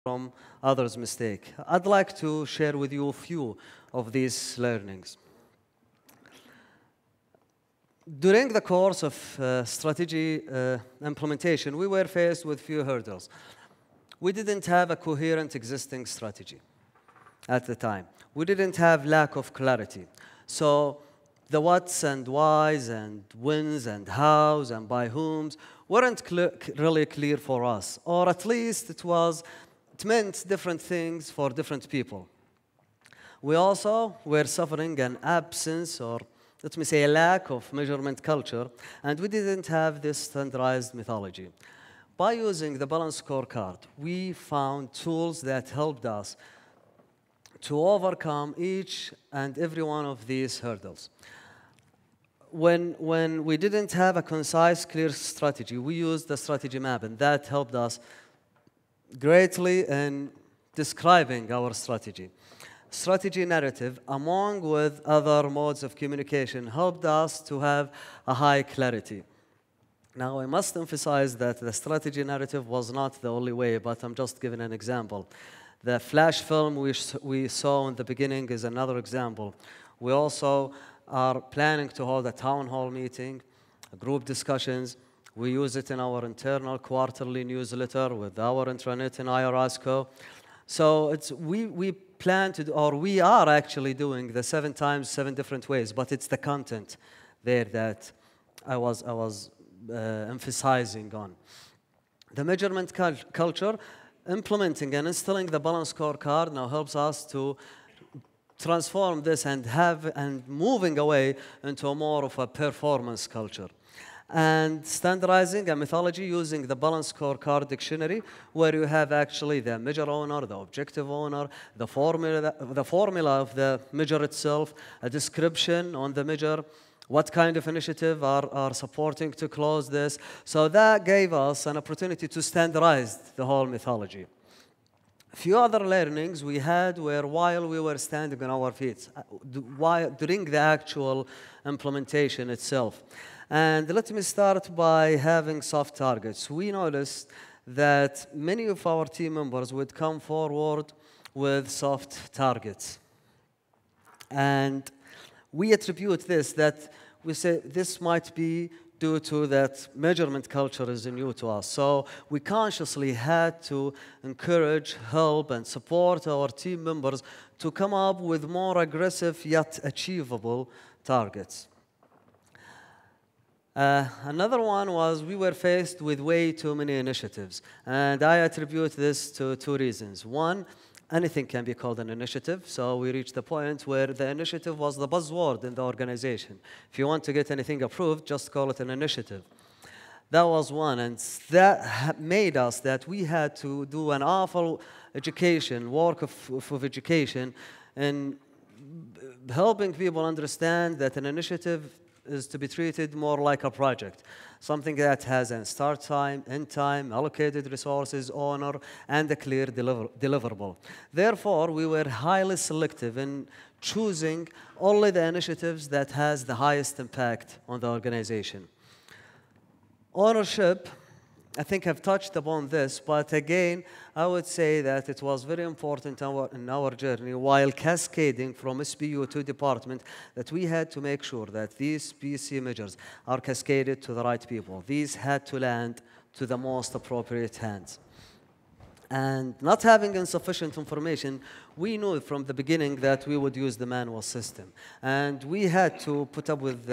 from others' mistake. I'd like to share with you a few of these learnings. During the course of strategy implementation, we were faced with few hurdles. We didn't have a coherent existing strategy at the time. We didn't have lack of clarity. So the whats and whys and whens and hows and by whoms weren't really clear for us, or at least it meant different things for different people. We also were suffering an absence, or let me say a lack of measurement culture, and we didn't have this standardized methodology. By using the balanced scorecard, we found tools that helped us to overcome each and every one of these hurdles. When we didn't have a concise, clear strategy, we used the strategy map, and that helped us greatly in describing our strategy. Strategy narrative, among with other modes of communication, helped us to have a high clarity. Now, I must emphasize that the strategy narrative was not the only way, but I'm just giving an example. The flash film we saw in the beginning is another example. We also are planning to hold a town hall meeting, group discussions. We use it in our internal quarterly newsletter with our intranet in IRASCO. So we plan to, or we are actually doing the 7 times 7 different ways, but it's the content there that I was emphasizing on. The measurement culture, implementing and installing the balanced scorecard now helps us to transform this and moving away into a more of a performance culture. And standardizing a methodology using the balanced scorecard dictionary, where you have actually the measure owner, the objective owner, the formula of the measure itself, a description on the measure, what kind of initiative are supporting to close this. So that gave us an opportunity to standardize the whole methodology. A few other learnings we had were while we were standing on our feet, during the actual implementation itself. And let me start by having soft targets. We noticed that many of our team members would come forward with soft targets. And we attribute this, that we say this might be due to that measurement culture is new to us. So we consciously had to encourage, help, and support our team members to come up with more aggressive yet achievable targets. Another one was we were faced with way too many initiatives, and I attribute this to 2 reasons. One, anything can be called an initiative, so we reached the point where the initiative was the buzzword in the organization. If you want to get anything approved, just call it an initiative. That was one, and that made us that we had to do an awful work of education in helping people understand that an initiative is to be treated more like a project, something that has a start time, end time, allocated resources, owner, and a clear deliverable. Therefore, we were highly selective in choosing only the initiatives that has the highest impact on the organization. Ownership, I think I've touched upon this, but again, I would say that it was very important in our journey, while cascading from SBU to department, that we had to make sure that these PC measures are cascaded to the right people. These had to land to the most appropriate hands. And not having insufficient information, we knew from the beginning that we would use the manual system. And we had to put up with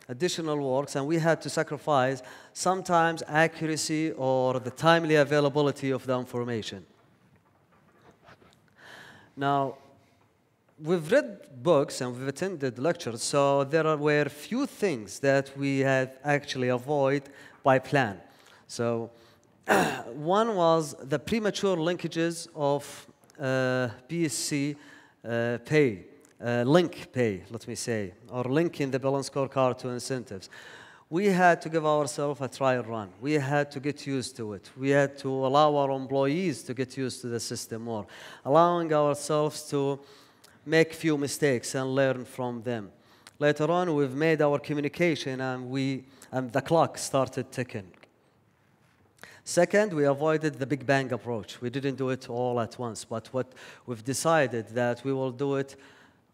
additional works, and we had to sacrifice sometimes accuracy or the timely availability of the information. Now, we've read books and we've attended lectures, so there were few things that we had actually avoid by plan. So one was the premature linkages of BSC pay. Link pay, let me say, or linking the balanced scorecard to incentives. We had to give ourselves a trial run. We had to get used to it. We had to allow our employees to get used to the system more, allowing ourselves to make few mistakes and learn from them. Later on, we've made our communication, and the clock started ticking. Second, we avoided the Big Bang approach. We didn't do it all at once, but what we've decided that we will do it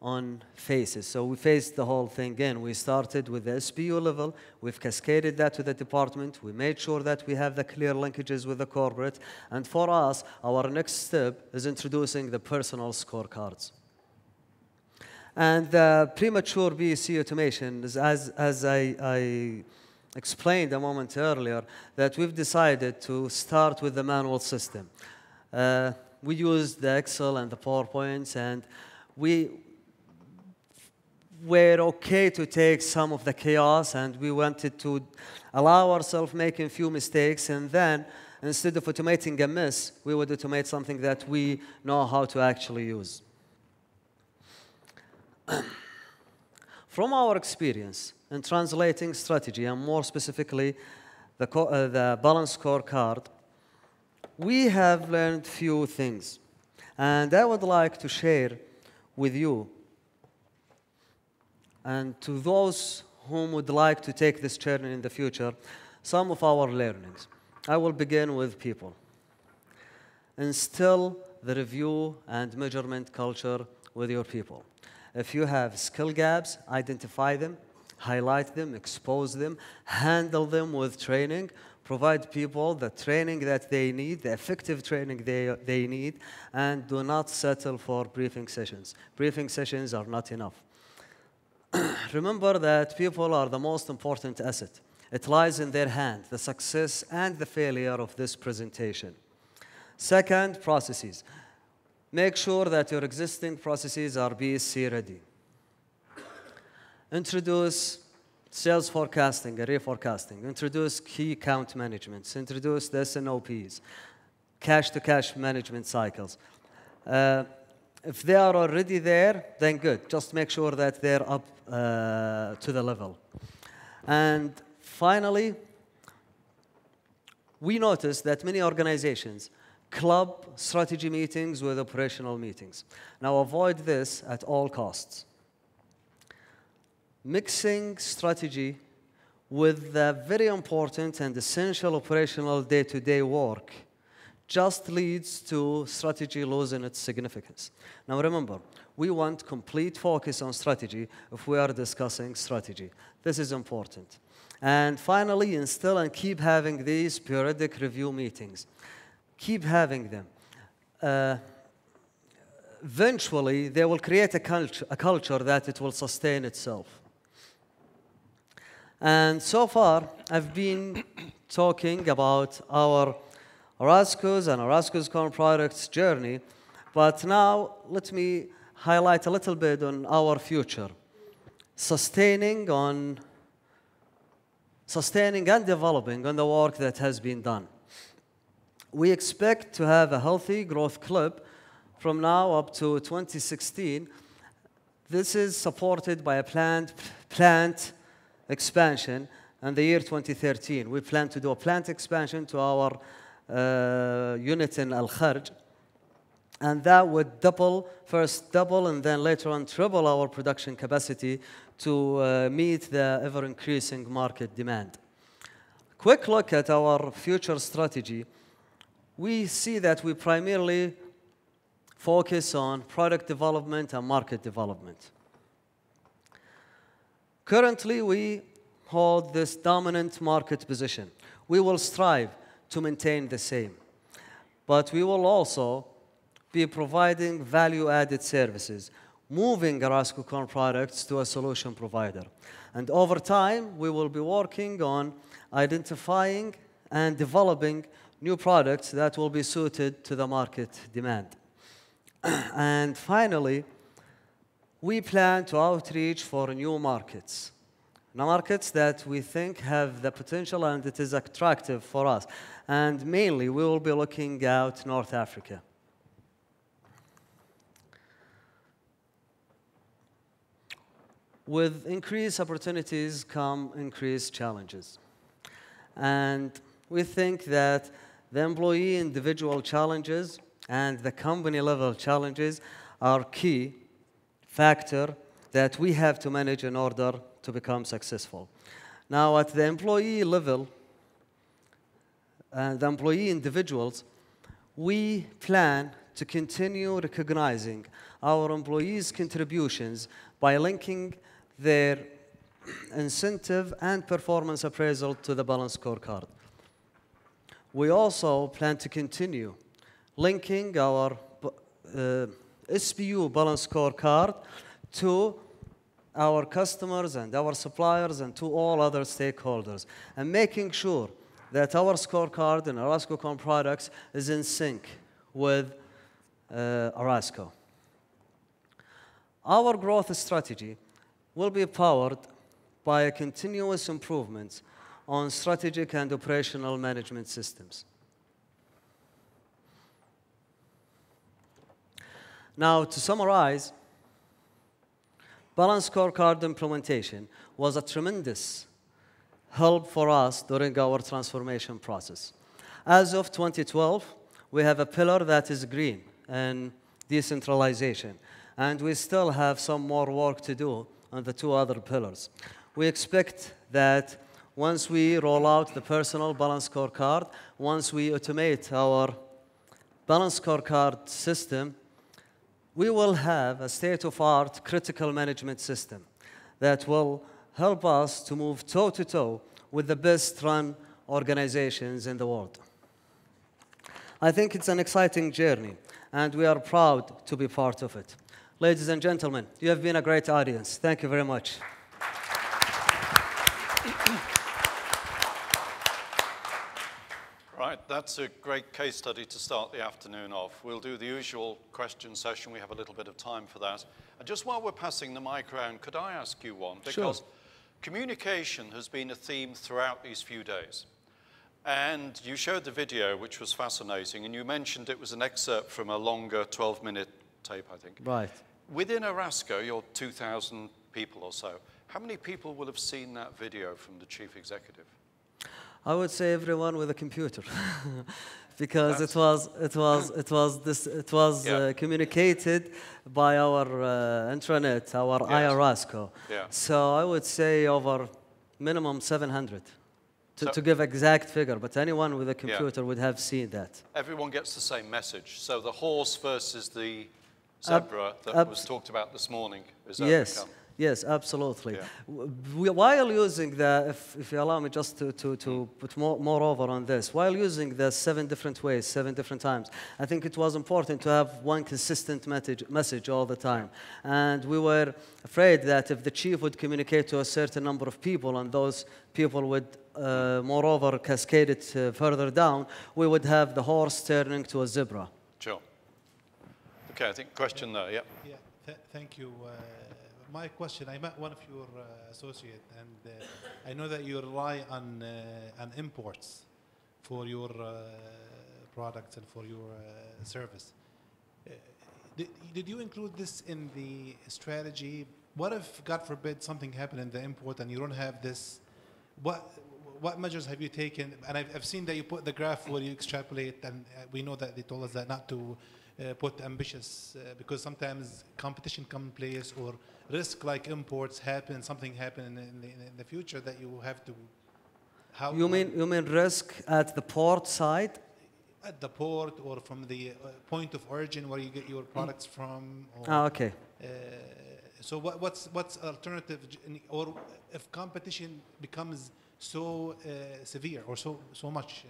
on phases. So we phased the whole thing in. We started with the SBU level. We've cascaded that to the department. We made sure that we have the clear linkages with the corporate. And for us, our next step is introducing the personal scorecards. And the premature BEC automation is, as I explained a moment earlier, that we've decided to start with the manual system. We used the Excel and the PowerPoints, and we were okay to take some of the chaos, and we wanted to allow ourselves making a few mistakes, and then instead of automating a miss, we would automate something that we know how to actually use. From our experience in translating strategy, and more specifically the balanced scorecard, we have learned few things. And I would like to share with you and to those whom would like to take this journey in the future, some of our learnings. I will begin with people. Instill the review and measurement culture with your people. If you have skill gaps, identify them, highlight them, expose them, handle them with training, provide people the training that they need, the effective training they need, and do not settle for briefing sessions. Briefing sessions are not enough. Remember that people are the most important asset. It lies in their hand, the success and the failure of this presentation. Second, processes. Make sure that your existing processes are BSC ready. Introduce sales forecasting, array forecasting. Introduce key account management. Introduce the SNOPs, cash-to-cash management cycles. If they are already there, then good. Just make sure that they're up to the level. And finally, we noticed that many organizations club strategy meetings with operational meetings. Now avoid this at all costs. Mixing strategy with the very important and essential operational day-to-day work just leads to strategy losing its significance. Now remember, we want complete focus on strategy if we are discussing strategy. This is important. And finally, instill and keep having these periodic review meetings. Keep having them. Eventually, they will create a culture that it will sustain itself. And so far, I've been talking about our Orascos and Orascos Core Products journey, but now let me highlight a little bit on our future. Sustaining and developing on the work that has been done. We expect to have a healthy growth clip from now up to 2016. This is supported by a planned plant expansion in the year 2013. We plan to do a plant expansion to our unit in Al-Kharj, and that would first double and then later on triple our production capacity to meet the ever-increasing market demand. Quick look at our future strategy. We see that we primarily focus on product development and market development. Currently, we hold this dominant market position. We will strive to maintain the same, but we will also be providing value-added services, moving Orascos Core Products to a solution provider. And over time, we will be working on identifying and developing new products that will be suited to the market demand. And finally, we plan to outreach for new markets. Markets that we think have the potential and it is attractive for us. And mainly, we will be looking out North Africa. With increased opportunities come increased challenges. And we think that the employee individual challenges and the company level challenges are key factor that we have to manage in order to become successful. Now, at the employee level, and the employee individuals, we plan to continue recognizing our employees' contributions by linking their incentive and performance appraisal to the balanced scorecard. We also plan to continue linking our SBU balanced scorecard to our customers and our suppliers and to all other stakeholders, and making sure that our scorecard and Arasco products is in sync with Arasco. Our growth strategy will be powered by a continuous improvement on strategic and operational management systems. Now, to summarize, balanced scorecard implementation was a tremendous help for us during our transformation process. As of 2012, we have a pillar that is green and decentralization, and we still have some more work to do on the two other pillars. We expect that once we roll out the personal balanced scorecard, once we automate our balanced scorecard system, we will have a state-of-art critical management system that will help us to move toe-to-toe with the best-run organizations in the world. I think it's an exciting journey, and we are proud to be part of it. Ladies and gentlemen, you have been a great audience. Thank you very much. Right, that's a great case study to start the afternoon off. We'll do the usual question session. We have a little bit of time for that. And just while we're passing the mic around, could I ask you one? Because communication has been a theme throughout these few days. And you showed the video, which was fascinating, and you mentioned it was an excerpt from a longer 12-minute tape, I think. Right. Within Arasco, your 2,000 people or so, how many people will have seen that video from the chief executive? I would say everyone with a computer, because it was communicated by our intranet, our iArasco. Yeah. So I would say over minimum 700. To give exact figure, but anyone with a computer would have seen that. Everyone gets the same message. So the horse versus the zebra that was talked about this morning is overcome. Yes, absolutely. Yeah. While using the, if you allow me just to put more over on this, while using the 7 different ways, 7 different times, I think it was important to have one consistent message all the time. And we were afraid that if the chief would communicate to a certain number of people and those people would moreover cascade it further down, we would have the horse turning to a zebra. Sure. Okay, I think question there, yeah. Yeah, thank you. My question, I met one of your associates, and I know that you rely on imports for your products and for your service. Did you include this in the strategy? What if, God forbid, something happened in the import and you don't have this? What measures have you taken? And I've seen that you put the graph where you extrapolate, and we know that they told us that not to put ambitious, because sometimes competition comes in place or risk like imports happen, something happen in the future that you have to. How you mean risk at the port side? At the port or from the point of origin where you get your products from. Or, okay. So what's alternative, or if competition becomes so severe or so much?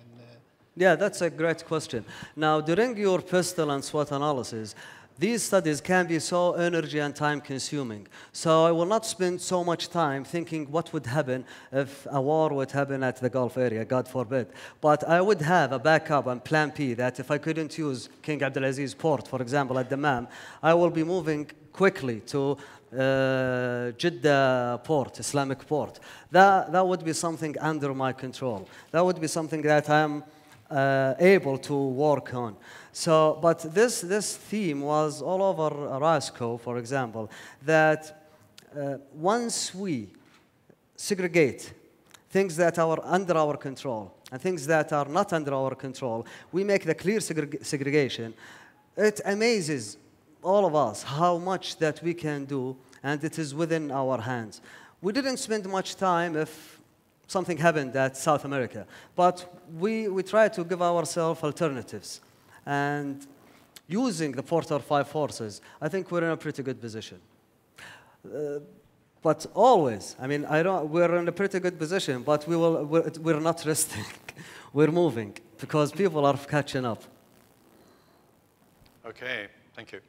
Yeah, that's a great question. Now, during your pistol and SWOT analysis, these studies can be so energy and time consuming. So I will not spend so much time thinking what would happen if a war would happen at the Gulf area, God forbid. But I would have a backup and plan P that if I couldn't use King Abdulaziz port, for example, at Dammam, I will be moving quickly to Jeddah port, Islamic port. That would be something under my control. That would be something that I'm able to work on. So, but this theme was all over Arasco, for example, that once we segregate things that are under our control and things that are not under our control, we make the clear segregation. It amazes all of us how much that we can do, and it is within our hands. We didn't spend much time if something happened at South America. But we try to give ourselves alternatives. And using the Porter 5 forces, I think we're in a pretty good position. But always, I mean, we're in a pretty good position, but we're not resting. We're moving because people are catching up. Okay, thank you.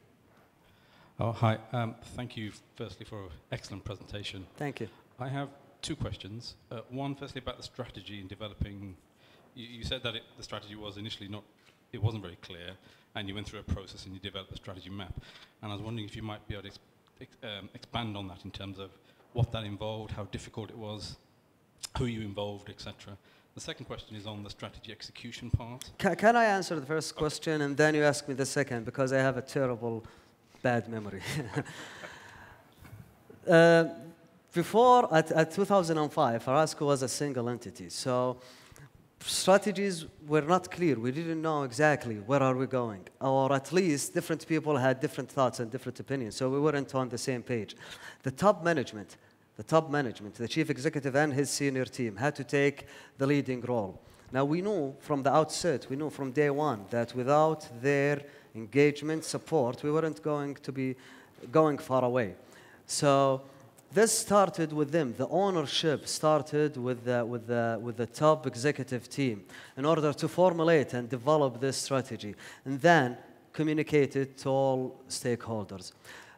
Oh, hi. Thank you, firstly, for an excellent presentation. Thank you. I have two questions. One, firstly, about the strategy in developing. You said that the strategy was initially it wasn't very clear, and you went through a process and you developed a strategy map. And I was wondering if you might be able to expand on that in terms of what that involved, how difficult it was, who you involved, etc. The second question is on the strategy execution part. Can I answer the first question and then you ask me the second, because I have a terrible bad memory. Before, at 2005, Arasco was a single entity. So strategies were not clear. We didn't know exactly where are we going. Or at least different people had different thoughts and different opinions. So we weren't on the same page. The top management, the chief executive and his senior team had to take the leading role. Now we knew from the outset, we knew from day one that without their engagement, support, we weren't going to be going far away. So this started with them. The ownership started with the top executive team in order to formulate and develop this strategy, and then communicate it to all stakeholders.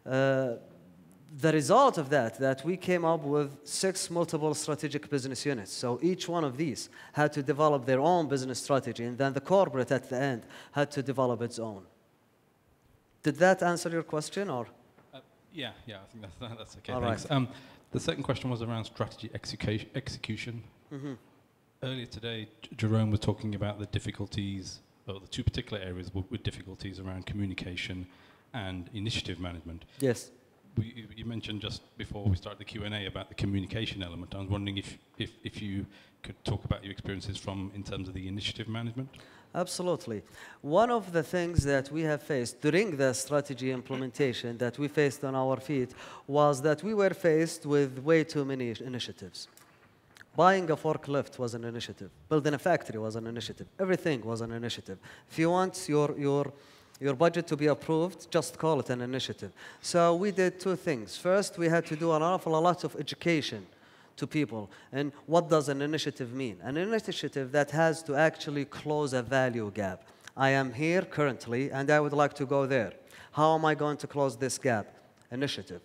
The result of that we came up with 6 multiple strategic business units. So each one of these had to develop their own business strategy, and then the corporate at the end had to develop its own. Did that answer your question, or? Yeah, I think that's okay. All thanks. right. The second question was around strategy execution. Mm-hmm. Earlier today, Jerome was talking about the difficulties, or the 2 particular areas with difficulties around communication and initiative management. Yes. You mentioned just before we started the Q&A about the communication element. I was wondering if you could talk about your experiences in terms of the initiative management. Absolutely. One of the things that we have faced during the strategy implementation that we faced on our feet was that we were faced with way too many initiatives. Buying a forklift was an initiative. Building a factory was an initiative. Everything was an initiative. If you want your budget to be approved, just call it an initiative. So we did 2 things. First, we had to do an awful lot of education to people. And what does an initiative mean? An initiative that has to actually close a value gap. I am here currently, and I would like to go there. How am I going to close this gap? Initiative.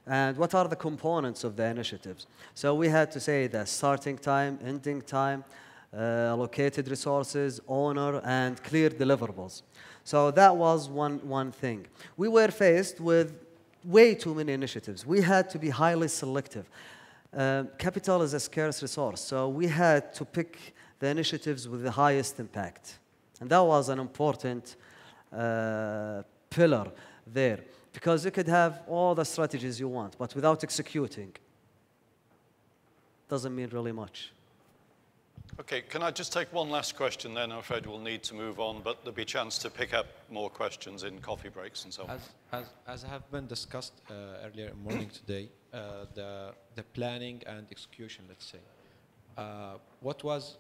And what are the components of the initiatives? So we had to say the starting time, ending time, allocated resources, owner, and clear deliverables. So that was one thing. We were faced with way too many initiatives. We had to be highly selective. Capital is a scarce resource, so we had to pick the initiatives with the highest impact. And that was an important pillar there, because you could have all the strategies you want, but without executing, doesn't mean really much. Okay, can I just take one last question then? I'm afraid we'll need to move on, but there'll be a chance to pick up more questions in coffee breaks and so on. As have been discussed earlier in morning today, the planning and execution, let's say. What was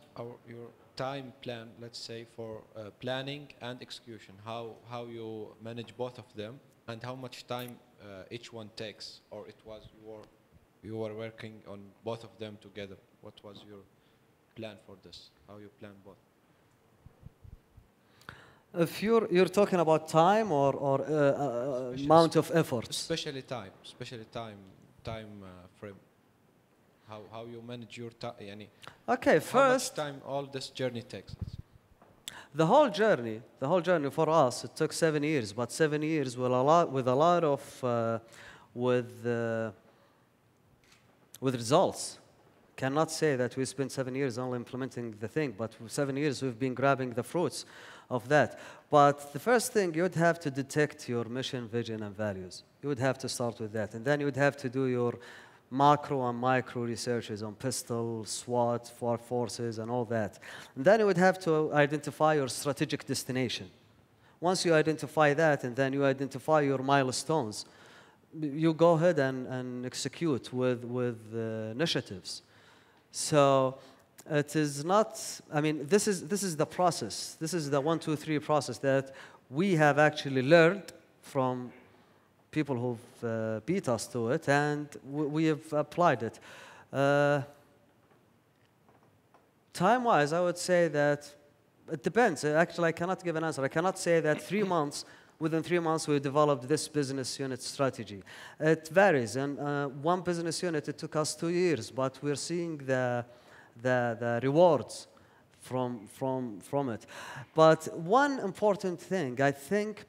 your time plan, let's say, for planning and execution? How you manage both of them, and how much time each one takes, or it was you were working on both of them together? What was your plan for this? How you plan both? If you're talking about time or amount of effort, especially time frame. How you manage your time? Okay, how first, much time all this journey takes? the whole journey for us, it took 7 years, but 7 years with a lot of results. Cannot say that we spent 7 years only implementing the thing, but for 7 years we've been grabbing the fruits of that. But the first thing, you would have to detect your mission, vision, and values. You would have to start with that, and then you would have to do your macro and micro researches on pistol, SWAT, forces, and all that. And then you would have to identify your strategic destination. Once you identify that, and then you identify your milestones, you go ahead and execute with initiatives. So it is not, I mean, this is the process. This is the 1, 2, 3 process that we have actually learned from people who've beat us to it, and we have applied it. Time-wise, I would say that it depends. Actually, I cannot give an answer. I cannot say that 3 months, within 3 months, we developed this business unit strategy. It varies. And one business unit, it took us 2 years, but we're seeing the rewards from it. But one important thing, I think